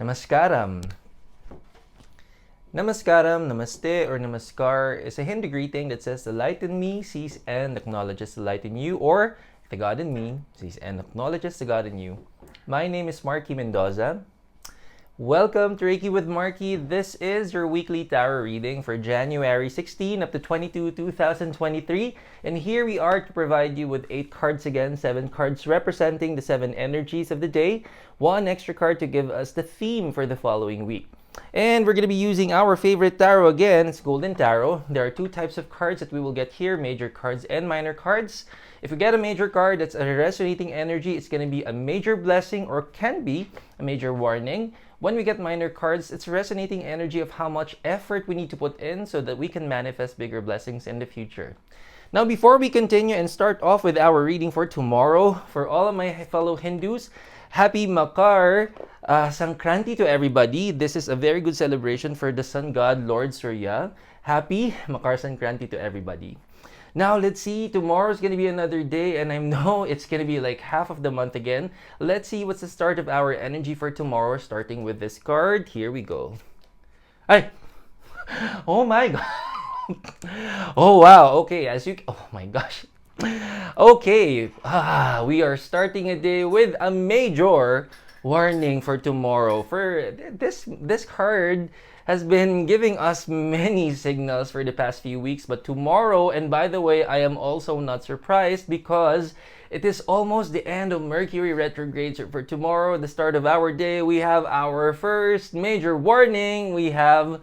Namaskaram. Namaskaram, namaste, or namaskar is a Hindu greeting that says the light in me sees and acknowledges the light in you, or the God in me sees and acknowledges the God in you. My name is Marky Mendoza. Welcome to Reiki with Marky. This is your weekly tarot reading for January 16 up to 22, 2023. And here we are to provide you with 8 cards again, 7 cards representing the 7 energies of the day, 1 extra card to give us the theme for the following week. And we're going to be using our favorite tarot again. It's Golden Tarot. There are 2 types of cards that we will get here, major cards and minor cards. If we get a major card that's a resonating energy, it's going to be a major blessing or can be a major warning. When we get minor cards, it's a resonating energy of how much effort we need to put in so that we can manifest bigger blessings in the future. Now, before we continue and start off with our reading for tomorrow, for all of my fellow Hindus, happy Makar Sankranti to everybody. This is a very good celebration for the sun god, Lord Surya. Happy Makar Sankranti to everybody. Now, let's see. Tomorrow's going to be another day, and I know it's going to be like half of the month again. Let's see what's the start of our energy for tomorrow, starting with this card. Here we go. Ay! Oh my god. Oh wow. Okay, oh my gosh. Okay, we are starting a day with a major warning for tomorrow. For this card has been giving us many signals for the past few weeks, but tomorrow, and by the way, I am also not surprised because it is almost the end of Mercury retrograde. So for tomorrow, the start of our day, we have our first major warning. We have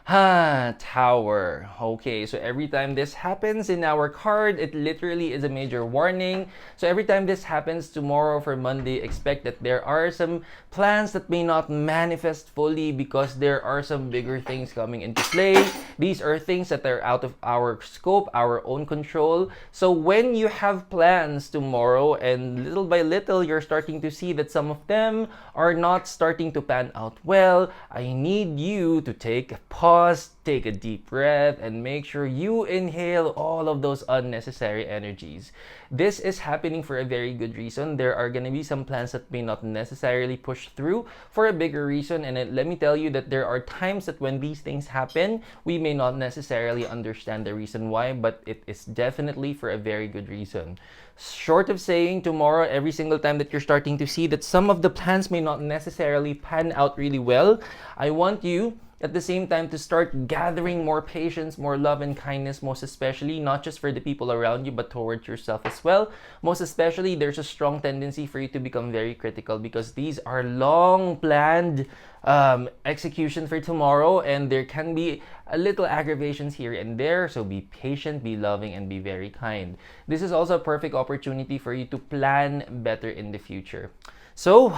Tower. Okay, so every time this happens in our card, it literally is a major warning. So every time this happens tomorrow for Monday, expect that there are some plans that may not manifest fully because there are some bigger things coming into play. These are things that are out of our scope, our own control. So when you have plans tomorrow and little by little you're starting to see that some of them are not starting to pan out well, I need you to take a pause, take a deep breath, and make sure you inhale all of those unnecessary energies. This is happening for a very good reason. There are going to be some plans that may not necessarily push through for a bigger reason, and let me tell you that there are times that when these things happen, we may not necessarily understand the reason why, but it is definitely for a very good reason. Short of saying tomorrow, every single time that you're starting to see that some of the plans may not necessarily pan out really well, I want you at the same time to start gathering more patience, more love and kindness, most especially not just for the people around you but towards yourself as well. Most especially, there's a strong tendency for you to become very critical because these are long planned execution for tomorrow, and there can be a little aggravations here and there. So be patient, be loving, and be very kind. This is also a perfect opportunity for you to plan better in the future. So,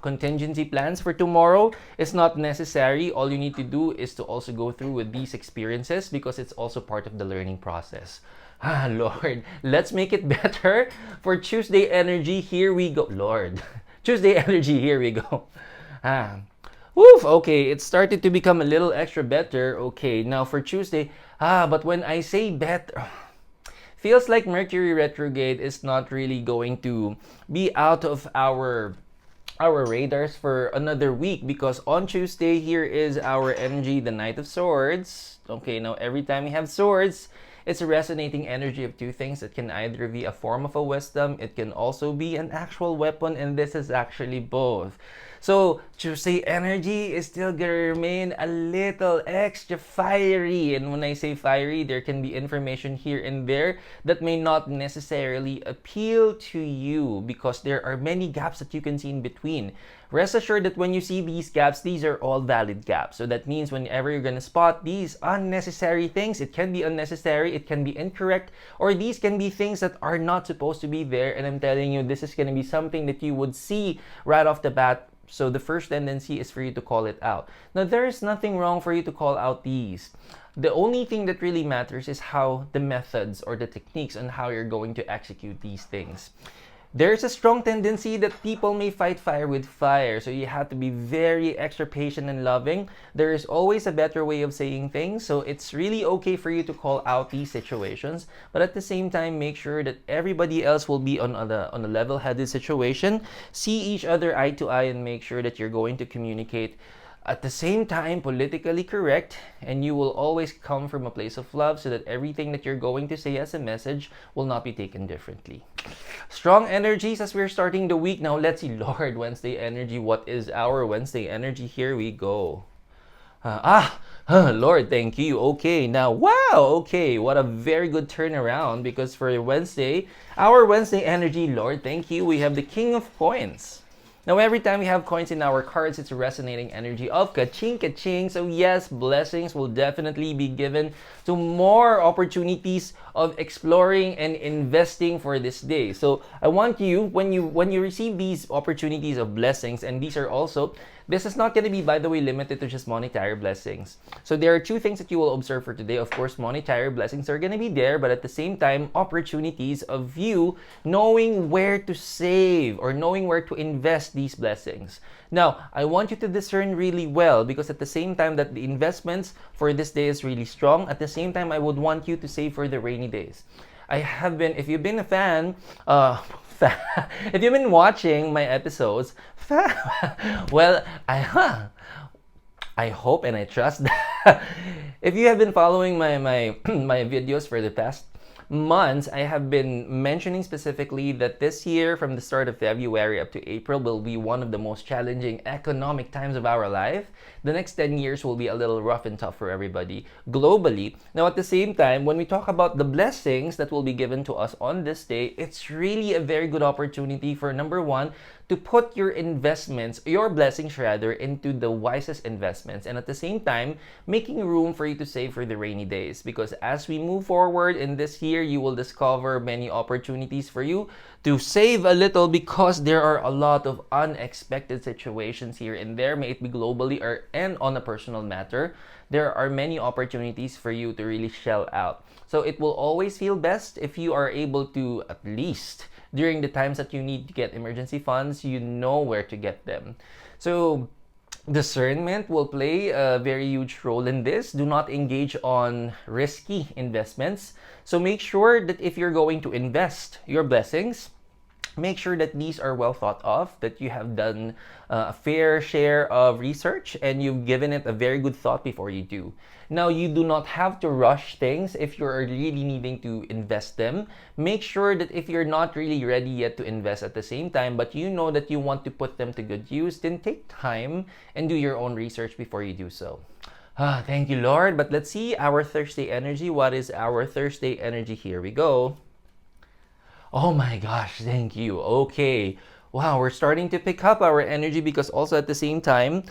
contingency plans for tomorrow is not necessary. All you need to do is to also go through with these experiences because it's also part of the learning process. Lord, let's make it better. For Tuesday energy, here we go. Lord, Tuesday energy, here we go. Woof, okay, it started to become a little extra better. Okay, now for Tuesday, but when I say better, feels like Mercury retrograde is not really going to be out of our radars for another week because on Tuesday here is our energy, the Knight of Swords. Okay, now every time we have swords, it's a resonating energy of 2 things. It can either be a form of a wisdom, it can also be an actual weapon, and this is actually both. So Tuesday energy is still gonna remain a little extra fiery, and when I say fiery, there can be information here and there that may not necessarily appeal to you because there are many gaps that you can see in between. Rest assured that when you see these gaps, these are all valid gaps. So that means whenever you're gonna spot these unnecessary things, it can be unnecessary, it can be incorrect, or these can be things that are not supposed to be there, and I'm telling you, this is gonna be something that you would see right off the bat. So the first tendency is for you to call it out. Now, there is nothing wrong for you to call out these. The only thing that really matters is how the methods or the techniques on how you're going to execute these things. there's a strong tendency that people may fight fire with fire. So you have to be very extra patient and loving. There is always a better way of saying things. So it's really okay for you to call out these situations. But at the same time, make sure that everybody else will be on a level-headed situation. See each other eye to eye and make sure that you're going to communicate at the same time politically correct, and you will always come from a place of love so that everything that you're going to say as a message will not be taken differently. Strong energies as we're starting the week. Now let's see, Lord, Wednesday energy. What is our Wednesday energy? Here we go. Lord, thank you. Okay, now, wow, okay, what a very good turnaround, because for Wednesday, our Wednesday energy, Lord, thank you, we have the King of Coins. Now, every time we have coins in our cards, it's a resonating energy of ka-ching, ka-ching. So yes, blessings will definitely be given to more opportunities of exploring and investing for this day. So I want you, when you receive these opportunities of blessings, and these are also, this is not going to be, by the way, limited to just monetary blessings. So there are two things that you will observe for today. Of course, monetary blessings are going to be there, but at the same time, opportunities of you knowing where to save or knowing where to invest these blessings. Now, I want you to discern really well, because at the same time that the investments for this day is really strong, at the same time, I would want you to save for the rainy days. I have been, if you've been a fan, if you've been watching my episodes, well, I hope and I trust that if you have been following my videos for the past months, I have been mentioning specifically that this year, from the start of February up to April, will be one of the most challenging economic times of our life. The next 10 years will be a little rough and tough for everybody globally. Now, at the same time, when we talk about the blessings that will be given to us on this day, it's really a very good opportunity for, number one, to put your investments, your blessings rather, into the wisest investments, and at the same time, making room for you to save for the rainy days. Because as we move forward in this year, you will discover many opportunities for you to save a little, because there are a lot of unexpected situations here and there, may it be globally or and on a personal matter. There are many opportunities for you to really shell out. So it will always feel best if you are able to, at least during the times that you need to get emergency funds, you know where to get them. So discernment will play a very huge role in this. Do not engage on risky investments. So make sure that if you're going to invest your blessings, make sure that these are well thought of, that you have done a fair share of research and you've given it a very good thought before you do. Now, you do not have to rush things if you're really needing to invest them. Make sure that if you're not really ready yet to invest at the same time, but you know that you want to put them to good use, then take time and do your own research before you do so. Thank you, Lord. But let's see our Thursday energy. What is our Thursday energy? Here we go. Oh my gosh, thank you. Okay. Wow, we're starting to pick up our energy, because also at the same time,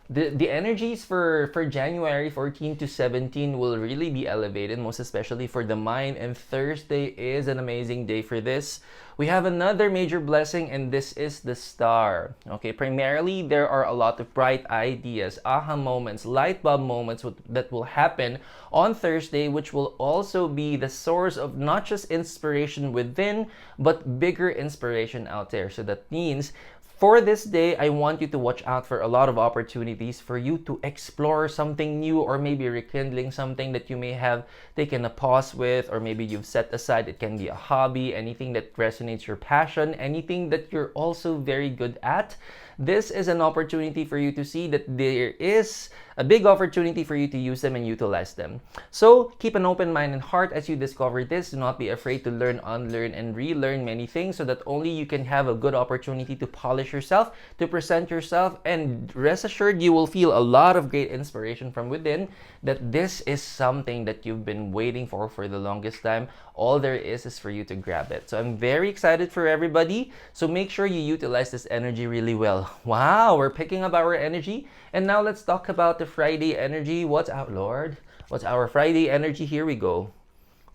the energies for January 14 to 17 will really be elevated, most especially for the mind, and Thursday is an amazing day for this. We have another major blessing, and this is the star. Okay, primarily there are a lot of bright ideas, aha moments, light bulb moments that will happen on Thursday, which will also be the source of not just inspiration within, but bigger inspiration out there. So that means for this day, I want you to watch out for a lot of opportunities for you to explore something new, or maybe rekindling something that you may have taken a pause with, or maybe you've set aside. It can be a hobby, anything that resonates your passion, anything that you're also very good at. This is an opportunity for you to see that there is a big opportunity for you to use them and utilize them. So keep an open mind and heart as you discover this. Do not be afraid to learn, unlearn, and relearn many things, so that only you can have a good opportunity to polish yourself, to present yourself, and rest assured you will feel a lot of great inspiration from within, that this is something that you've been waiting for the longest time. All there is for you to grab it. So I'm very excited for everybody. So make sure you utilize this energy really well. Wow, we're picking up our energy. And now let's talk about the Friday energy. What's out, Lord? What's our Friday energy? Here we go.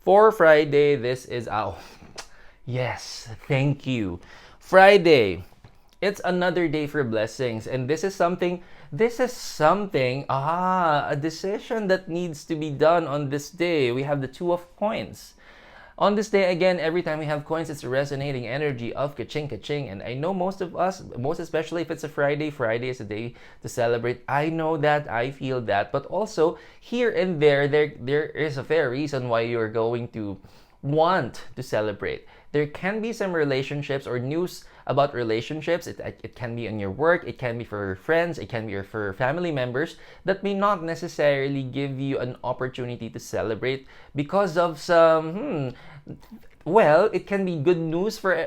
For Friday, this is out. Yes, thank you. Friday, it's another day for blessings. And this is something, a decision that needs to be done on this day. We have the Two of Coins. On this day, again, every time we have coins, it's a resonating energy of ka-ching, ka-ching. And I know most of us, most especially if it's a Friday, Friday is a day to celebrate. I know that, I feel that. But also, here and there is a fair reason why you're going to want to celebrate. There can be some relationships or news about relationships. It can be in your work, it can be for friends, it can be for family members that may not necessarily give you an opportunity to celebrate because of some well, it can be good news for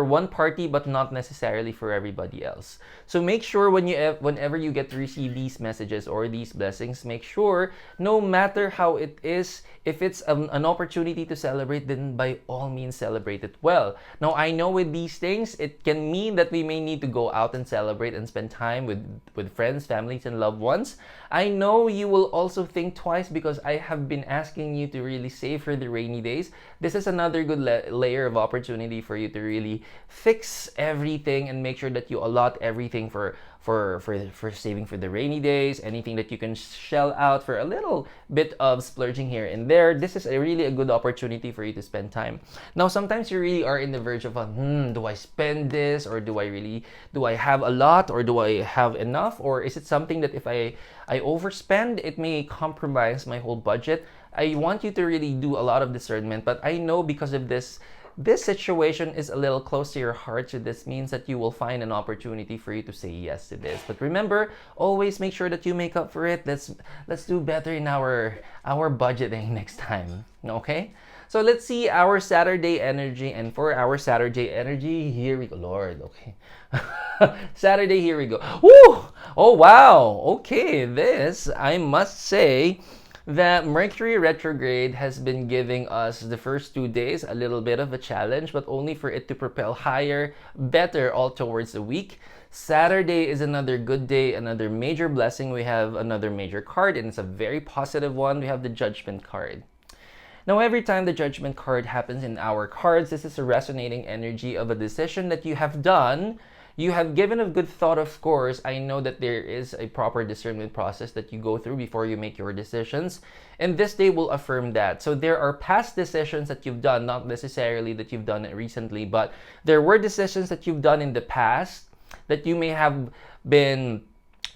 one party, but not necessarily for everybody else. So make sure whenever you get to receive these messages or these blessings, make sure no matter how it is, if it's an opportunity to celebrate, then by all means celebrate it well. Now I know with these things, it can mean that we may need to go out and celebrate and spend time with friends, families, and loved ones. I know you will also think twice because I have been asking you to really save for the rainy days. This is another good layer of opportunity for you to really fix everything and make sure that you allot everything for saving for the rainy days, anything that you can shell out for a little bit of splurging here and there. This is really a good opportunity for you to spend time. Now, sometimes you really are in the verge of, do I spend this, or do I have a lot, or do I have enough, or is it something that if I overspend, it may compromise my whole budget? I want you to really do a lot of discernment, but I know because of this situation is a little close to your heart, so this means that you will find an opportunity for you to say yes to this. But remember, always make sure that you make up for it. Let's do better in our budgeting next time. Okay? So let's see our Saturday energy, and for our Saturday energy, here we go. Lord, okay. Saturday, here we go. Woo! Oh wow. Okay, this I must say that Mercury retrograde has been giving us the first 2 days a little bit of a challenge, but only for it to propel higher, better all towards the week. Saturday is another good day, another major blessing. We have another major card, and it's a very positive one. We have the Judgment card. Now, every time the Judgment card happens in our cards, this is a resonating energy of a decision that you have done. You have given a good thought, of course. I know that there is a proper discernment process that you go through before you make your decisions. And this day will affirm that. So there are past decisions that you've done, not necessarily that you've done it recently, but there were decisions that you've done in the past that you may have been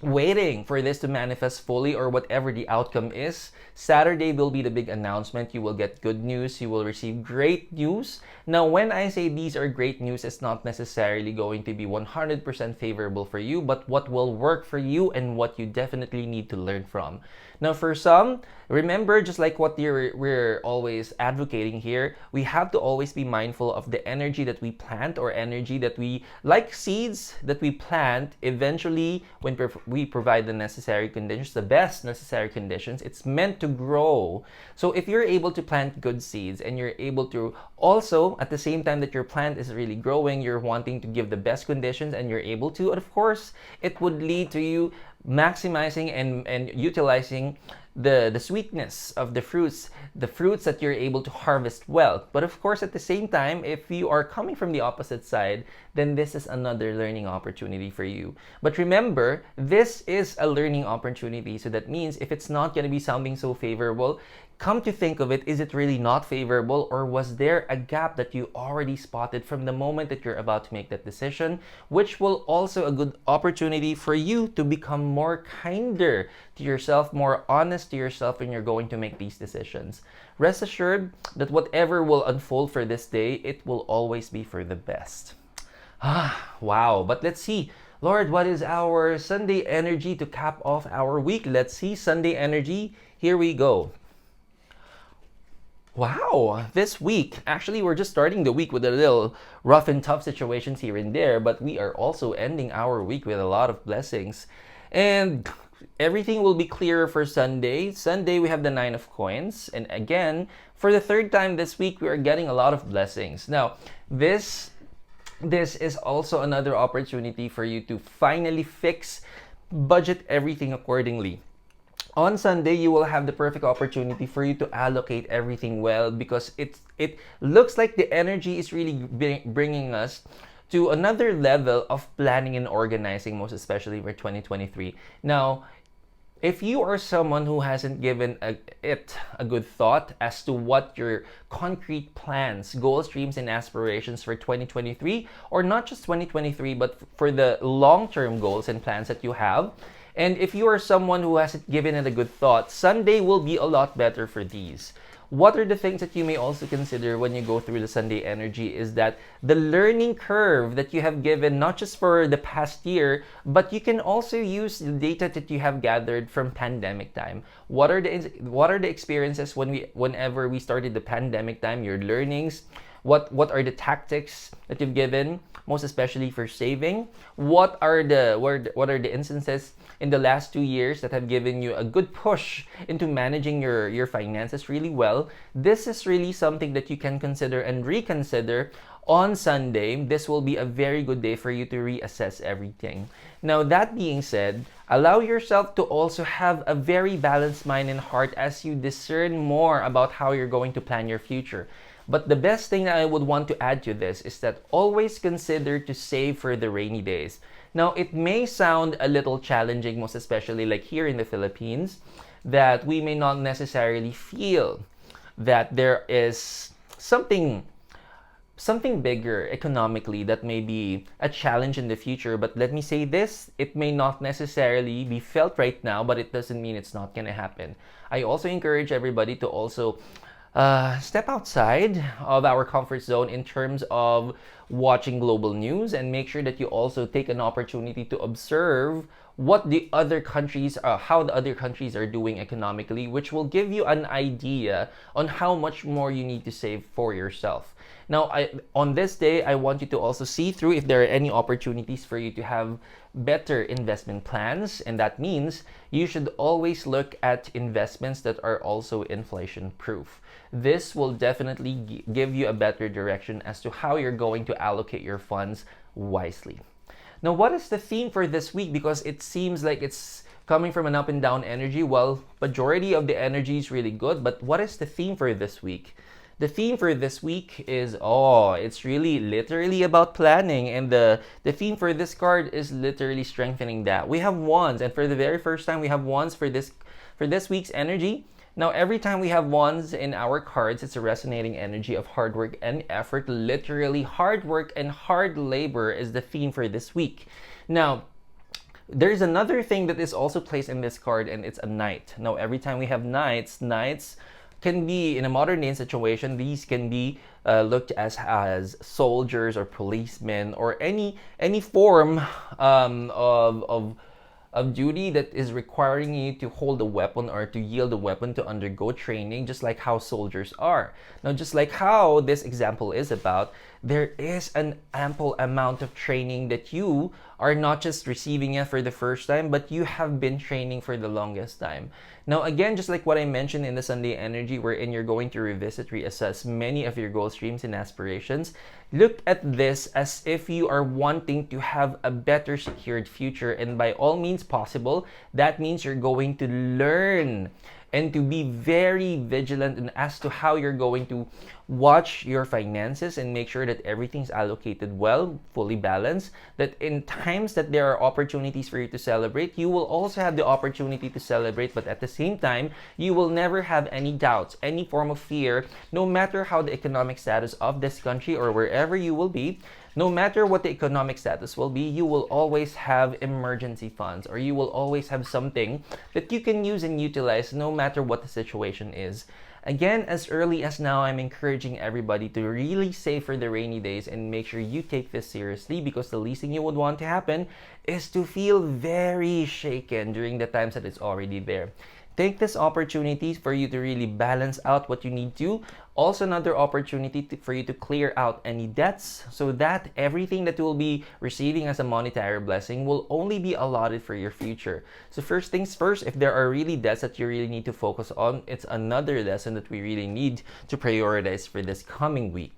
waiting for this to manifest fully, or whatever the outcome is. Saturday will be the big announcement. You will get good news. You will receive great news. Now, when I say these are great news, it's not necessarily going to be 100% favorable for you, but what will work for you and what you definitely need to learn from. Now, for some, remember, just like what we're always advocating here, we have to always be mindful of the energy that we plant, or energy that we, like seeds that we plant, eventually, when we provide the necessary conditions, the best necessary conditions, it's meant to grow. So if you're able to plant good seeds, and you're able to also, at the same time that your plant is really growing, you're wanting to give the best conditions, and you're able to, of course, it would lead to you maximizing and utilizing the sweetness of the fruits that you're able to harvest well. But of course, at the same time, if you are coming from the opposite side, then this is another learning opportunity for you. But remember, this is a learning opportunity, so that means if it's not going to be sounding so favorable, come to think of it, is it really not favorable, or was there a gap that you already spotted from the moment that you're about to make that decision, which will also a good opportunity for you to become more kinder to yourself, more honest to yourself when you're going to make these decisions. Rest assured that whatever will unfold for this day, it will always be for the best. Wow. But let's see. Lord, what is our Sunday energy to cap off our week? Let's see. Sunday energy. Here we go. Wow, this week, actually we're just starting the week with a little rough and tough situations here and there, but we are also ending our week with a lot of blessings. And everything will be clearer for Sunday. Sunday, we have the 9 of coins. And again, for the third time this week, we are getting a lot of blessings. Now, this is also another opportunity for you to finally budget everything accordingly. On Sunday, you will have the perfect opportunity for you to allocate everything well, because it looks like the energy is really bringing us to another level of planning and organizing, most especially for 2023. Now, If you are someone who hasn't given it a good thought as to what your concrete plans, goals, dreams, and aspirations for 2023, or not just 2023, but for the long term goals and plans that you have, and if you are someone who hasn't given it a good thought, Sunday will be a lot better for these. What are the things that you may also consider when you go through the Sunday energy is that the learning curve that you have given, not just for the past year, but you can also use the data that you have gathered from pandemic time. What are the experiences whenever we started the pandemic time, your learnings, what are the tactics that you've given, most especially for saving? What are the instances in the last 2 years that have given you a good push into managing your finances really well? This is really something that you can consider and reconsider on Sunday. This will be a very good day for you to reassess everything. Now, that being said, allow yourself to also have a very balanced mind and heart as you discern more about how you're going to plan your future. But the best thing that I would want to add to this is that always consider to save for the rainy days. Now, it may sound a little challenging, most especially like here in the Philippines, that we may not necessarily feel that there is something bigger economically that may be a challenge in the future. But let me say this, it may not necessarily be felt right now, but it doesn't mean it's not going to happen. I also encourage everybody to also step outside of our comfort zone in terms of watching global news, and make sure that you also take an opportunity to observe what the other countries how the other countries are doing economically, which will give you an idea on how much more you need to save for yourself. Now, on this day, I want you to also see through if there are any opportunities for you to have better investment plans, and that means you should always look at investments that are also inflation proof. This will definitely give you a better direction as to how you're going to allocate your funds wisely. Now, what is the theme for this week? Because it seems like it's coming from an up and down energy. Well, majority of the energy is really good, but what is the theme for this week? The theme for this week is, it's really literally about planning, and the theme for this card is literally strengthening that. We have wands, and for the very first time, we have wands for this week's energy. Now, every time we have wands in our cards, it's a resonating energy of hard work and effort. Literally, hard work and hard labor is the theme for this week. Now, there's another thing that is also placed in this card, and it's a knight. Now, every time we have knights can be, in a modern day situation, these can be looked as soldiers or policemen or any form of duty that is requiring you to hold a weapon or to yield a weapon, to undergo training, just like how soldiers are. Now, just like how this example is about, there is an ample amount of training that you are not just receiving it for the first time, but you have been training for the longest time. Now, again, just like what I mentioned in the Sunday energy, wherein you're going to revisit, reassess many of your goals, dreams, and aspirations, look at this as if you are wanting to have a better secured future. And by all means possible, that means you're going to learn and to be very vigilant as to how you're going to watch your finances and make sure that everything's allocated well, fully balanced, that in times that there are opportunities for you to celebrate, you will also have the opportunity to celebrate, but at the same time, you will never have any doubts, any form of fear, no matter how the economic status of this country or wherever you will be. No matter what the economic status will be, you will always have emergency funds, or you will always have something that you can use and utilize no matter what the situation is. Again, as early as now, I'm encouraging everybody to really save for the rainy days and make sure you take this seriously, because the least thing you would want to happen is to feel very shaken during the times that it's already there. Take this opportunity for you to really balance out what you need to. Also, another opportunity for you to clear out any debts, so that everything that you will be receiving as a monetary blessing will only be allotted for your future. So first things first, if there are really debts that you really need to focus on, it's another lesson that we really need to prioritize for this coming week.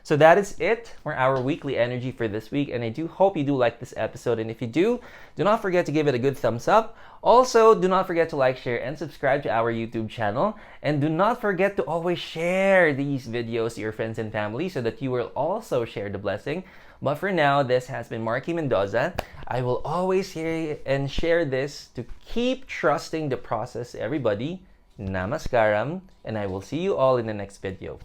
So that is it for our weekly energy for this week. And I do hope you do like this episode. And if you do not forget to give it a good thumbs up. Also, do not forget to like, share, and subscribe to our YouTube channel. And do not forget to always share these videos to your friends and family so that you will also share the blessing. But for now, this has been Marky Mendoza. I will always hear and share this to keep trusting the process, everybody. Namaskaram, and I will see you all in the next video.